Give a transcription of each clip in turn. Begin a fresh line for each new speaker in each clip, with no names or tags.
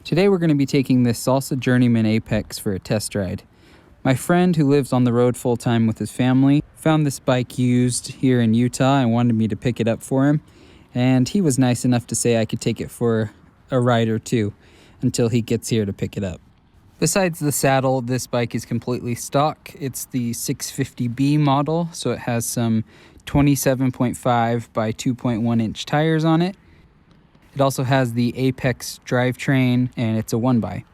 Today we're going to be taking this Salsa Journeyman Apex for a test ride. My friend who lives on the road full-time with his family found this bike used here in Utah and wanted me to pick it up for him, and he was nice enough to say I could take it for a ride or two until he gets here to pick it up. Besides the saddle, this bike is completely stock. It's the 650B model, so it has some 27.5 by 2.1 inch tires on it. It also has the Apex drivetrain, and it's a 1x.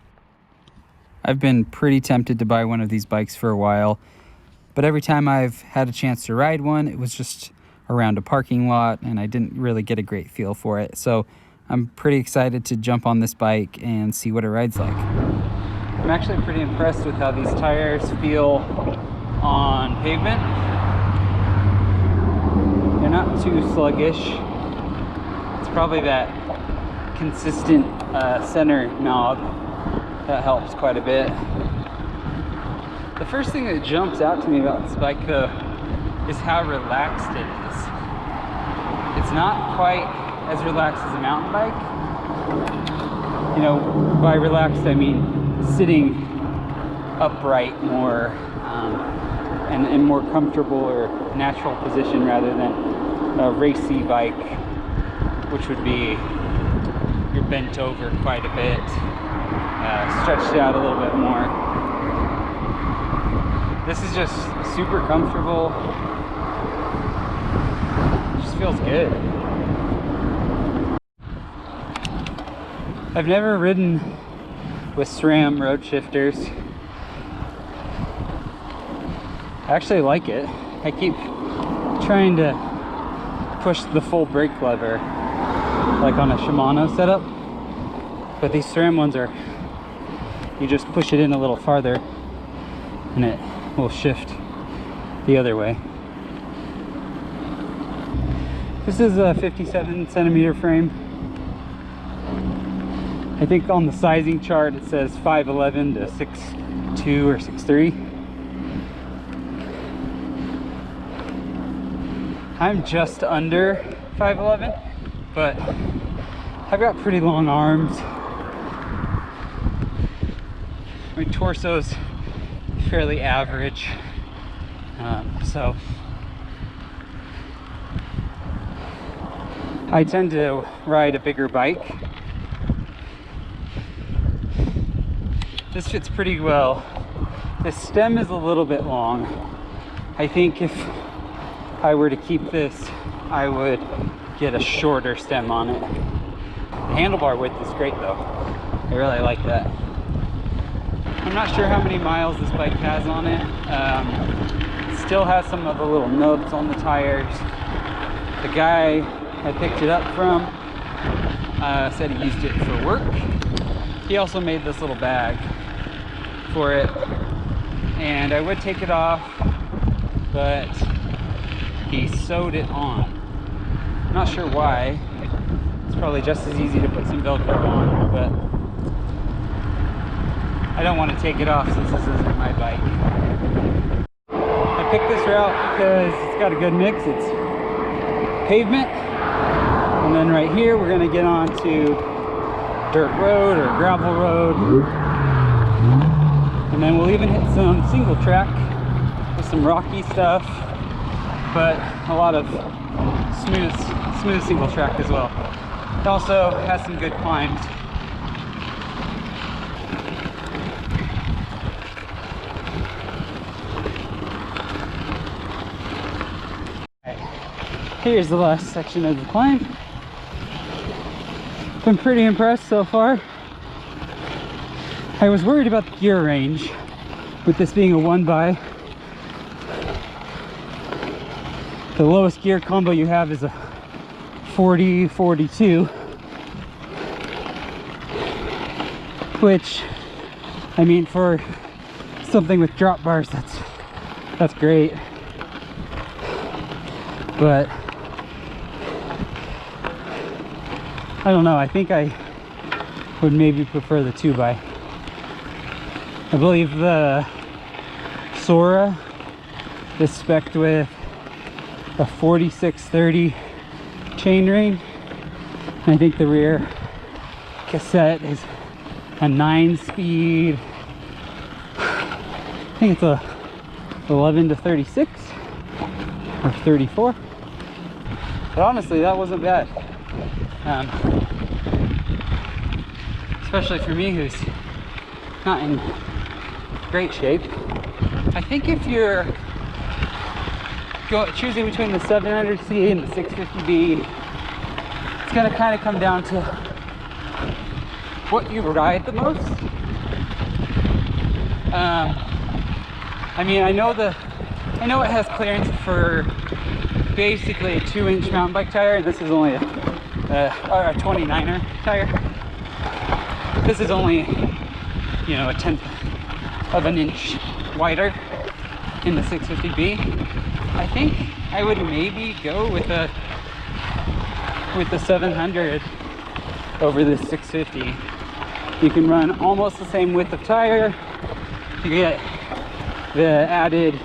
I've been pretty tempted to buy one of these bikes for a while, but every time I've had a chance to ride one, it was just around a parking lot, and I didn't really get a great feel for it. So I'm pretty excited to jump on this bike and see what it rides like. I'm actually pretty impressed with how these tires feel on pavement. They're not too sluggish. It's probably that consistent center knob that helps quite a bit. The first thing that jumps out to me about this bike though is how relaxed it is. It's not quite as relaxed as a mountain bike. You know, by relaxed I mean sitting upright more and more comfortable or natural position rather than a racy bike, which would be you're bent over quite a bit, stretched out a little bit more. This is just super comfortable. It just feels good. I've never ridden with SRAM road shifters. I actually like it. I keep trying to push the full brake lever like on a Shimano setup, but these SRAM ones are, you just push it in a little farther and it will shift the other way. This is a 57 centimeter frame. I think on the sizing chart it says 5'11" to 6'2" or 6'3". I'm just under 5'11", but I've got pretty long arms. My torso's fairly average, so I tend to ride a bigger bike. This fits pretty well. The stem is a little bit long. I think if I were to keep this, I would get a shorter stem on it. The handlebar width is great though. I really like that. I'm not sure how many miles this bike has on it. It still has some of the little nubs on the tires. The guy I picked it up from said he used it for work. He also made this little bag for it, and I would take it off, but he sewed it on. I'm not sure why. It's probably just as easy to put some Velcro on, but I don't want to take it off since this isn't my bike. I picked this route because it's got a good mix. It's pavement, and then right here we're going to get onto dirt road or gravel road, and then we'll even hit some single track with some rocky stuff, but a lot of smooth single track as well. It also has some good climbs. Here's the last section of the climb. Been pretty impressed so far. I was worried about the gear range with this being a 1x. The lowest gear combo you have is a 40-42, which, I mean, for something with drop bars, that's great. But I don't know, I think I would maybe prefer the 2x. I believe the Sora is spec'd with a 46-30 chain ring. I think the rear cassette is
a 9-speed, I think it's a 11 to 36 or 34. But honestly, that wasn't bad. Especially for me, who's not in great shape. I think if you're choosing between the 700C and the 650B, it's gonna kind of come down to what you ride the most. I mean, I know it has clearance for basically a 2-inch mountain bike tire, and this is only a 29er tire. This is only, you know, a 1/10 of an inch wider in the 650B. I think I would maybe go with the 700 over the 650. You can run almost the same width of tire. You get the added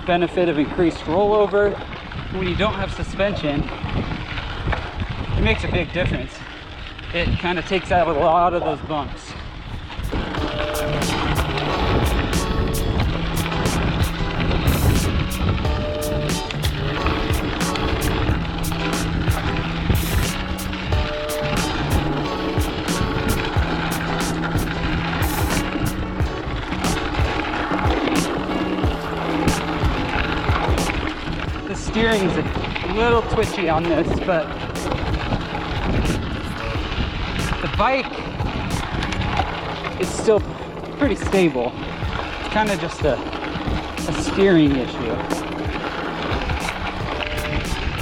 benefit of increased rollover. When you don't have suspension, it makes a big difference. It kind of takes out a lot of those bumps. The steering's a little twitchy on this, but the bike is still pretty stable. It's kind of just a steering issue.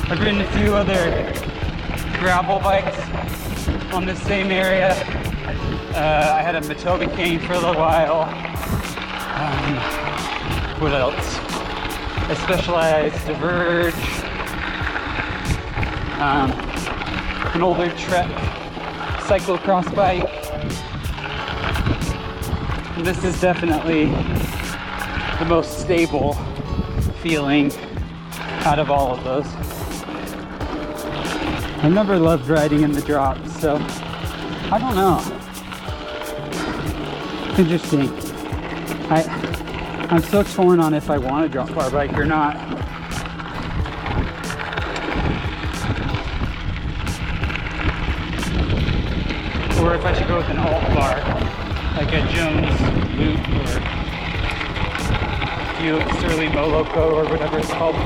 I've ridden a few other gravel bikes on this same area. I had a Matoba cane for a little while. What else? A Specialized Diverge. An older Trek cyclocross bike. And this is definitely the most stable feeling out of all of those. I've never loved riding in the drops, so I don't know. It's interesting. I'm so torn on if I want a drop bar bike or not. Or if I should go with an alt bar, like a Jones Loop or Sterling Moloco or whatever it's called.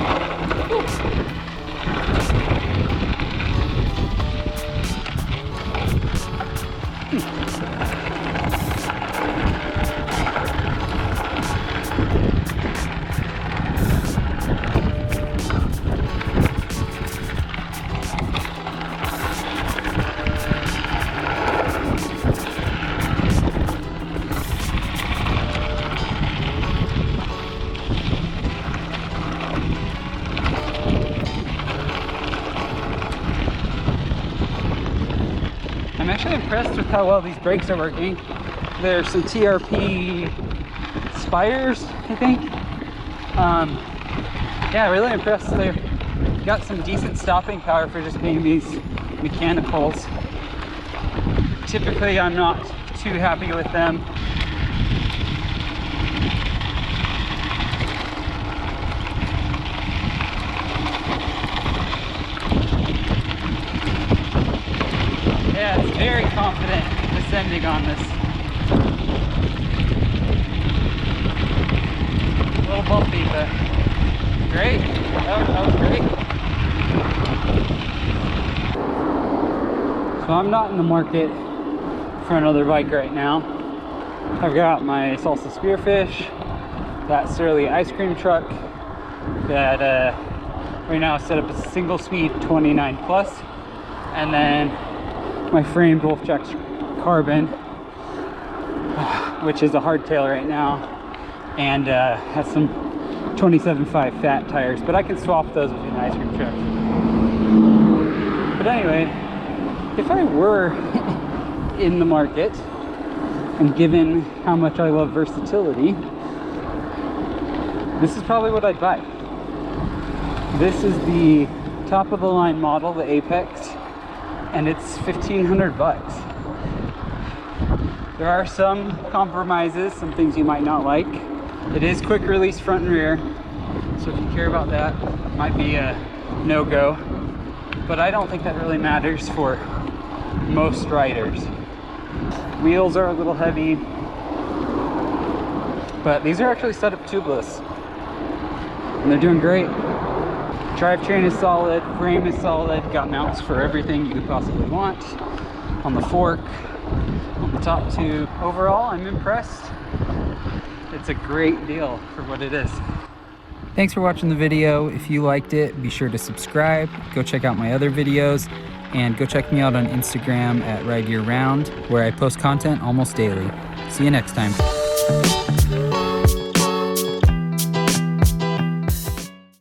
I'm actually impressed with how well these brakes are working. There's some TRP Spires, I think. Yeah, really impressed. They've got some decent stopping power for just being these mechanicals. Typically, I'm not too happy with them. Yeah, it's very confident descending on this. A little bumpy, but great. That was great. So I'm not in the market for another bike right now. I've got my Salsa Spearfish, that Surly ice cream truck that right now is set up as a single speed 29 plus, and then my framed Wolfjack Carbon, which is a hardtail right now, and has some 27.5 fat tires, but I can swap those between the ice cream trucks. But anyway, if I were in the market, and given how much I love versatility, this is probably what I'd buy. This is the top of the line model, the Apex, and it's $1,500. There are some compromises, some things you might not like. It is quick release front and rear, so if you care about that, it might be a no-go. But I don't think that really matters for most riders. Wheels are a little heavy, but these are actually set up tubeless, and they're doing great. Drivetrain is solid, frame is solid, got mounts for everything you could possibly want on the fork, on the top tube. Overall, I'm impressed. It's a great deal for what it is.
Thanks for watching the video. If you liked it, be sure to subscribe, go check out my other videos, and go check me out on Instagram at Ride Year Round, where I post content almost daily. See you next time.